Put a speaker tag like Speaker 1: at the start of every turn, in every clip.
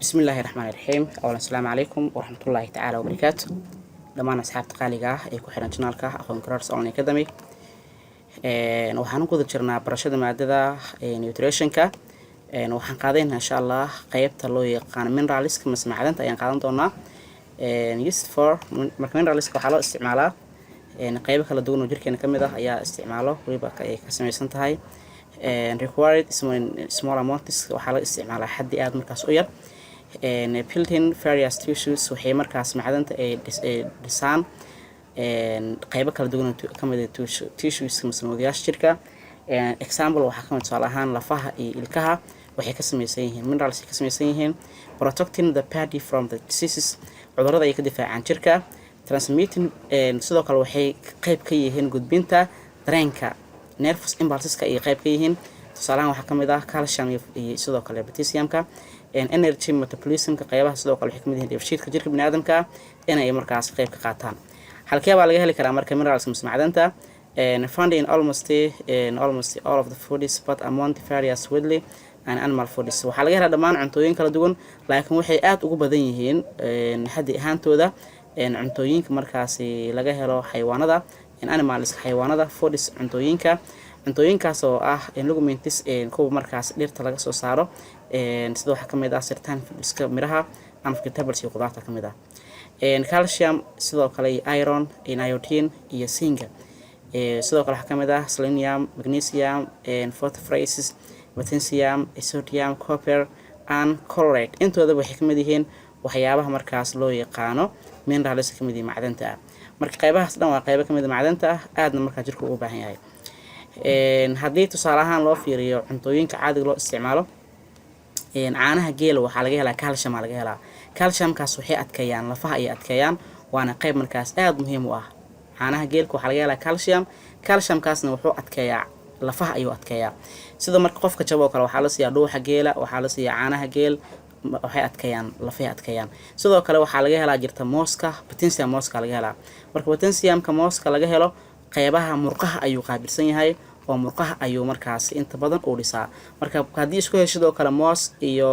Speaker 1: بسم الله الرحمن الرحيم. أولا السلام عليكم ورحمة الله تعالى وبركاته. لما أصحاب تقاليقة يكون حنا جنالك أخوان كرارس أونلاين أكاديمي waxaan ku jirnaa barashada maadada nutritionka waxaan qaadayna insha Allah qaybta loo yaqaan mineralska mas'aacadanta ayaan qaadan doonaa used for mineralska waxa loo isticmaalaa qaybo kala duwan oo jirkeena kamid ah ayaa isticmaalo waliba ay ka samaysan tahay required small amounts waxa la isticmaalaa xaddi aad markaas u yar built-in various tissues waxay markaas macdanta ay dhisaan qaybo kala duwan oo kamid ah tissues mas'uuliyaasha jirka example waxa kamid tusaale ahaan lafaha iyo ilkaha waxay ka samaysan yihiin minerals ka samaysan yihiin protecting the body from the diseases cudurrada ay ka difaacaan jirka transmitting sidoo kale waxay qayb ka yihiin gudbinta dareenka nervous impulses ay qayb ka yihiin tusaale ahaan waxa kamid ah calcium iyo sidoo kale potassiumka energy metabolism ka qaybaha sidoo kale waxay kamid yihiin dheefshiidka jirka bini'aadamka inay markaas qayb ka qaataan halkee baa laga heli karaa marka minerals mas'aacadanta found in almost all of the foods but among the various widely and animal foods waxa laga helaa dhammaan cuntooyin kala duwan laakiin waxay aad ugu badan yihiin xaddi ahaantooda cuntooyinka markaas laga helo xayawaanada animals xayawaanada foods cuntooyinkaas oo ah leguminous kuwa markaas dhirta laga soo saaro sidoo waxa kamid ah certain foodska miraha and vegetables iyo qudaarta kamid ah calcium sidoo kale iron iodine iyo zinc sidoo kale waxa kamid ah selenium magnesium phosphorus potassium sodium copper and chloride intooda waxay kamid yihiin waxyaabaha markaas loo yaqaano minerals kamid ah macdanta marka qaybahaas dhan waa qaybo kamid ah macdanta aadna marka jirku u baahan yahay haddii tusaale ahaan loo fiiriyo cuntooyinka caadiga loo isticmaalo caanaha geela waxaa laga helaa calcium laga helaa calciumkaas waxay adkeeyaan lafaha ay adkeeyaan waana qayb markaas aad muhiim u ah caanaha geelka waxaa laga helaa calciumkaasna wuxuu adkeeyaa lafaha ayuu adkeeyaa sida marka qofka jabo kale waxaa la siiyaa dhuuxa geela waxaa la siiyaa caanaha geel waxay adkeeyaan lafaha adkeeyaan sidoo kale waxaa laga helaa jirta mooska potassium mooska laga helaa marka potassiumka mooska laga helo qaybaha murqaha ayuu qaabilsan yahay oo murqaha ayuu markaas inta badan u dhisaa marka haddii isku heshido kale moos iyo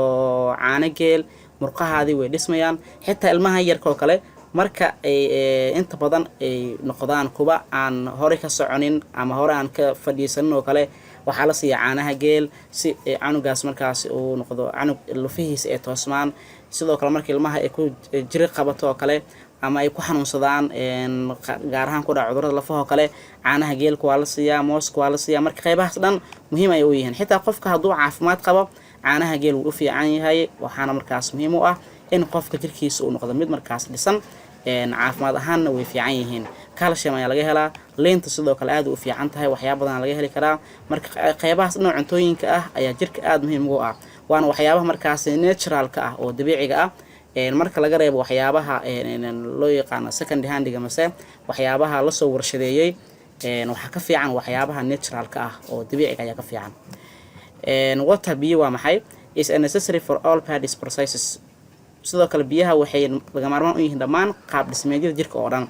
Speaker 1: caano geel murqahaadii way dhismayaan xitaa ilmaha yarka oo kale marka ay inta badan ay noqdaan kuba aan hore ka soconin ama hore aan ka fadhiisanin oo kale waxaa la siiyaa caanaha geel si canugaas markaas uu noqdo canug lafihiisa ee toosmaan sidoo kale marka ilmaha ay ku jiri qabato oo kale ama ay ku xanuunsadaan gaar ahaan ku dhaca cudurrada lafaha kale caanaha geelka waa la siiyaa mooska waa la siiyaa marka qaybahaas dhan muhiim ay u yihiin xitaa qofka hadduu caafimaad qabo caanaha geel wuu u fiican yahay waxaana markaas muhiim u ah in qofka jirkiisa uu noqdo mid markaas dhisan caafimaad ahaanna way fiican yihiin calcium ayaa laga helaa leenta sidoo kale aad u fiican tahay waxyaabo badan laga heli karaa marka qaybahaas dhan cuntooyinka ah ayaa jirka aad muhiim ugu ah waana waxyaabaha markaas naturalka ah oo dabiiciga ah marka laga reebo waxyaabaha loo yaqaan second handiga mase waxyaabaha la soo warshadeeyay waxa ka fiican waxyaabaha naturalka ah oo dabiiciga ayaa ka fiican water biyo waa maxay is necessary for all bodies processes sidoo kale biyaha waxay laga maarmaan u yihiin dhammaan qaab dhismeedyada jirka oo dhan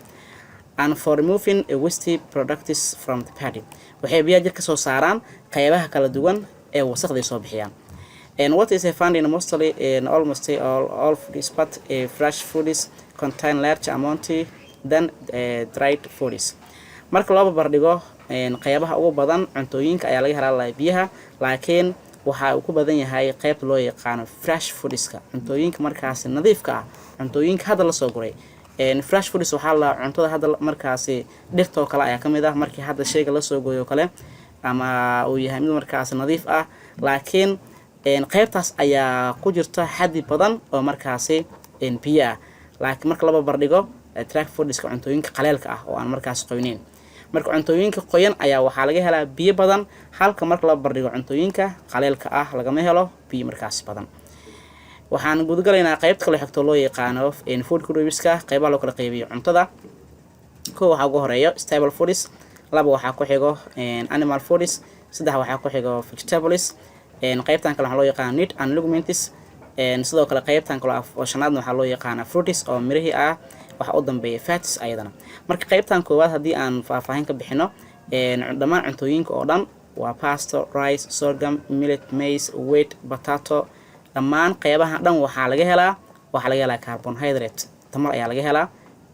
Speaker 1: and for removing waste products from the body waxay biyaha jirka soo saaraan qaybaha kala duwan ee wasaqda soo bixiyaan and what is found in mostly in almost all foods but fresh foods contain large amount than dried foods marka loo barbardhigo qaybaha ugu badan cuntooyinka ayaa laga helaa biyaha laakiin waxa uu ku badan yahay qaybta loo yaqaan fresh foodska cuntooyinka markaas nadiifka ah cuntooyinka hadda la soo guray fresh foods waxa la cuntada hadda markaas dhirta oo kale ayaa kamid ah markii hadda shayga la soo gooyo kale ama uu yahay mid markaas nadiif ah laakiin qaybtaas ayaa ku jirta xaddi badan oo markaas biyo ah laakiin marka la barbardhigo track foodska cuntooyinka qaleelka ah oo aan markaas qoynayn marka cuntooyinka qoyan ayaa waxaa laga helaa biyo badan halka marka la barbardhigo cuntooyinka qaleelka ah lagama helo biyo markaas badan waxaan gudgalaynaa qaybta kale xigto loo yaqaano food groupska qaybaha loo kala qaybiyo cuntada koow waxa ugu horeeyo stable foods laba waxa ku xigo animal foods saddex waxa ku xigo vegetables qaybtan kale waxa loo yaqaan meat and leguminous sidoo kale qaybtan kale oo shanaadna waxa loo yaqaan fruits oo mirahi ah waxa u dambeeya fats ayadana marka qaybtan koowaad hadii aan faahfaahin ka bixino dhammaan cuntooyinka oo dhan waa pasta rice sorghum millet maize wheat potato dhammaan qeybaha dhan waxaa laga helaa carbohydrate tamar ayaa laga helaa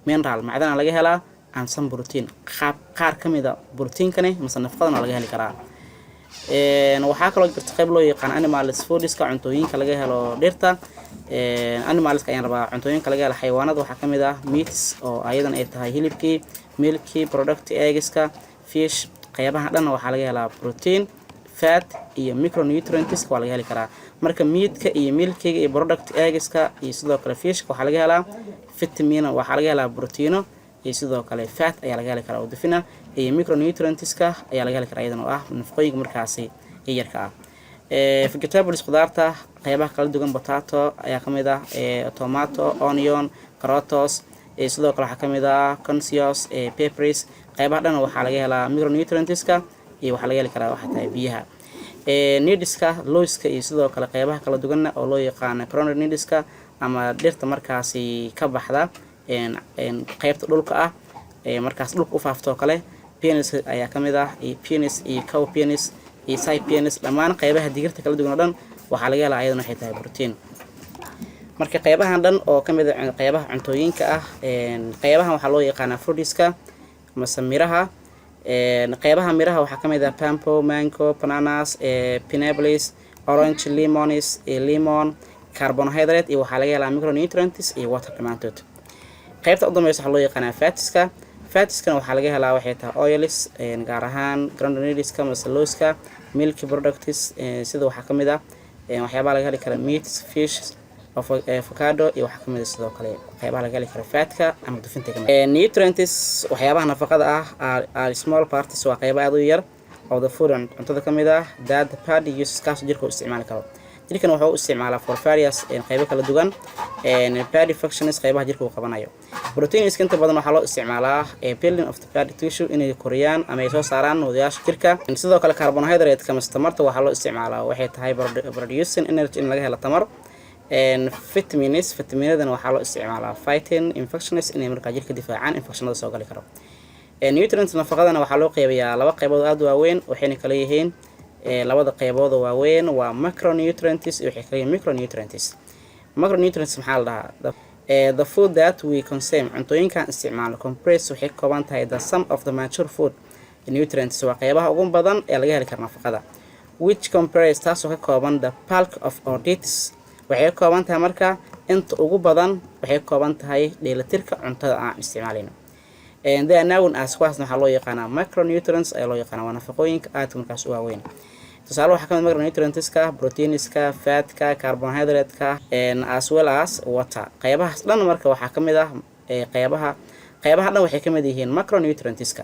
Speaker 1: mineral macdana laga helaa and some protein qaar kamid ah proteinkani mise nafaqadana laga heli karaa waxaa kaloo jirta qayb loo yaqaan animals foodska cuntooyinka laga helo dhirta animalska ayaan rabaa cuntooyinka laga helo xayawaanada waxaa kamid ah meats oo ayadan ay tahay hilibkii milkii product eggska fish qaybaha dhan waxaa laga helaa protein fat iyo micronutrients waa laga heli karaa marka meatka iyo milkiga iyo product eggska iyo sidoo kale fishka waxaa laga helaa vitamin waxaa laga helaa proteino iyo sidoo kale fat ayaa laga heli karaa oo dufina iyo micronutrientska ayaa laga heli karaa iyadan oo ah nafaqooyinka markaasi yarka ah vegetables khudaarta qaybaha kala duwan potato ayaa kamid ah tomato onion carrots sidoo kale waxaa kamid ah consios peppers qaybaha dhan waxaa laga helaa micronutrientska iyo waxaa laga heli karaa waxa tahay biyaha needska lowska iyo sidoo kale qaybaha kala duwan oo loo yaqaan coronary needska ama dhirta markaasi ka baxda qaybta dhulka ah markaas dhulka u faafto kale penis ayaa kamid ah iyo penis iyo cow penis iyo side penis dhammaan qaybaha digirta kala duwan oo dhan waxaa laga helaa ayadana waxay tahay protein marka qaybahan dhan oo kamid ah qaybaha cuntooyinka ah qaybahan waxaa loo yaqaanaa fruitska mise miraha qaybaha miraha waxaa kamid ah pampo mango bananas pineapples orange lemons lemon carbohydrate iyo waxaa laga helaa micronutrients iyo water dhamaantood qaybta u dambaysa waxaa loo yaqaanaa fatiskana waxaa laga helaa waxay tahay oils gaar ahaan granulatiska mise lowska milk products sida waxaa kamid ah waxyaabaha laga heli kara meats fish avocado iyo waxaa kamid ah sidoo kale qaybaha laga heli kara fatka ama dufinta kamid nutrients waxyaabaha nafaqada ah are small parts waa qaybo aad u yar oo the food cuntada kamid ah that the body uses kaas jirka u isticmaali karo jirkan wuxuu u isticmaalaa for various qaybo kala duwan body functions qaybaha jirka uu qabanayo proteins inta badan waxaa loo isticmaalaa building of the body tissue inay koriyaan ama ay soo saaraan wadayaasha jirka sidoo kale carbohydrate kama tamarta waxaa loo isticmaalaa waxay tahay producing energy in laga helo tamar vitaminadana waxaa loo isticmaalaa fighting infections inay markaa jirka difaacaan infectionada soo gali karo nutrients nafaqadana waxaa loo qeybayaa laba qaybood aad waaweyn waxayna kala yihiin labada qaybood waaweyn waa macronutrients iyo waxay kala yihiin micronutrients macronutrients maxaa la dhahaa the food that we consume cuntooyinkan isticmaalno compress waxay ka kooban tahay the sum of the mature food nutrients waa qaybaha ugu badan ee laga heli karo nafaqada which compress taasoo ka kooban the bulk of our diets waxay ka kooban tahay marka inta ugu badan waxay ka kooban tahay dheelitirka cuntada aan isticmaalayno they are known as waxaasna waxaa loo yaqaanaa macronutrients ayaa loo yaqaanaa waa nafaqooyinka aadka markaas u waaweyn tusaale waxaa kamid macronutrientska proteinska fatka carbohydrateska as well as water qaybahaas dhan marka waxaa kamid ah qaybaha dhan waxay kamid yihiin macronutrientska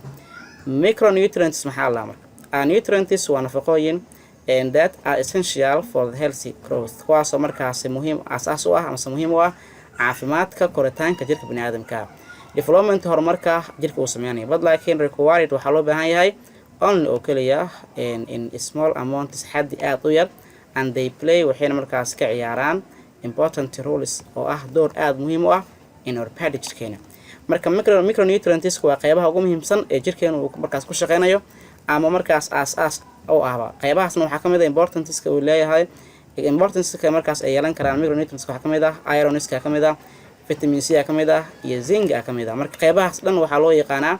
Speaker 1: micronutrients maxaa la marka nutrients waa nafaqooyin that are essential for the healthy growth kuwaasoo markaasi muhiim asaas u ah ama muhiim u ah caafimaadka koritaanka jirka biniaadamka development horumarka jirka uu sameeyay but laakiin required waxaa loo baahan yahay only oo kaliya in small amounts xaddi aad u yar and they play waxayna markaas ka ciyaaraan important roles oo ah door aad muhiim u ah in our body jirkeena marka micronutrients waa qaybaha ugu muhiimsan ee jirkeena uu markaas ku shaqeynayo ama markaas aas oo ahba qaybahaasna waxaa kamid ah importance-ka uu leeyahay importance-ka markaas ay yeelan karaan micronutrients waxaa kamid ah iron-ka kamid ah vitamin C kamid ah iyo zinc kamid ah marka qaybahaas dhan waxaa loo yaqaanaa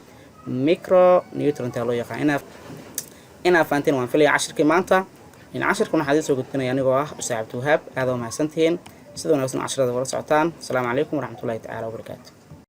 Speaker 1: micronutrient loo yaqaan inaa faanteen waan filaya cashirkii maanta in cashirkan waxaa idin soo gudbinaya anigoo ah Ustaad Cabdi Wahaab aad u mahadsantihiin sida wanaagsan casharada wala socotaan. Assalaamu calaykum waraxmatullaahi tacaala wabarakaatuh.